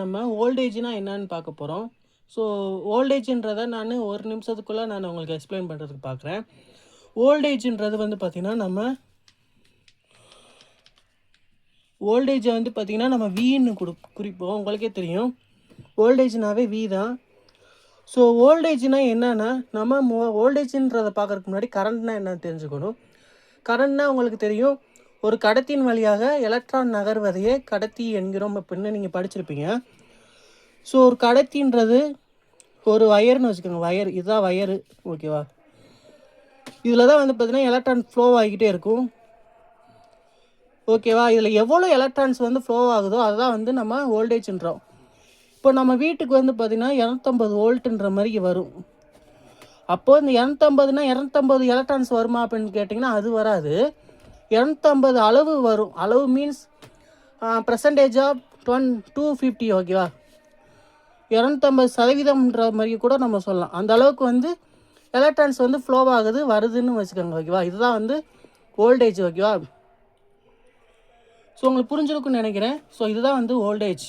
நம்ம வோல்டேஜ்னால் என்னன்னு பார்க்க போகிறோம். ஸோ வோல்டேஜ்ன்றதை நான் ஒரு நிமிஷத்துக்குள்ளே நான் உங்களுக்கு எக்ஸ்பிளைன் பண்ணுறதுக்கு பார்க்குறேன். வோல்டேஜ்ன்றது வந்து பார்த்திங்கன்னா வோல்டேஜை வந்து பார்த்திங்கன்னா நம்ம வின்னு குறிப்போம். உங்களுக்கே தெரியும் வோல்டேஜ்னாவே வி தான். ஸோ வோல்டேஜ்னால் என்னென்னா நம்ம வோல்டேஜ்ன்றதை பார்க்குறதுக்கு முன்னாடி கரண்ட்னால் என்னன்னு தெரிஞ்சுக்கணும். கரண்ட்னால் உங்களுக்கு தெரியும், ஒரு கடத்தின் வழியாக எலக்ட்ரான் நகர்வதையே கடத்தி என்கிறோம் அப்படின்னு நீங்கள் படிச்சிருப்பீங்க. ஸோ ஒரு கடத்தின்றது ஒரு வயர்னு வச்சுக்கோங்க. வயர் இதுதான் வயரு, ஓகேவா? இதில் தான் வந்து பார்த்திங்கன்னா எலக்ட்ரான் ஃப்ளோ ஆகிக்கிட்டே இருக்கும், ஓகேவா? இதில் எவ்வளோ எலக்ட்ரான்ஸ் வந்து ஃப்ளோ ஆகுதோ அதுதான் வந்து நம்ம வோல்டேஜ்ன்றோம். இப்போ நம்ம வீட்டுக்கு வந்து பார்த்திங்கன்னா 250 வோல்ட்டுன்ற மாதிரி வரும். அப்போது இந்த 250னா 250 எலக்ட்ரான்ஸ் வருமா அப்படின்னு கேட்டிங்கன்னா அது வராது. 250 அளவு வரும். அளவு மீன்ஸ் பர்சன்டேஜ் ஆஃப் 250, ஓகேவா? 250% மாதிரி கூட நம்ம சொல்லலாம். அந்த அளவுக்கு வந்து எலக்ட்ரான்ஸ் வந்து ஃப்ளோ ஆகுது வருதுன்னு வச்சுக்கோங்க, ஓகேவா? இதுதான் வந்து வோல்டேஜ், ஓகேவா? ஸோ உங்களுக்கு புரிஞ்சிருக்குன்னு நினைக்கிறேன். ஸோ இதுதான் வந்து வோல்டேஜ்.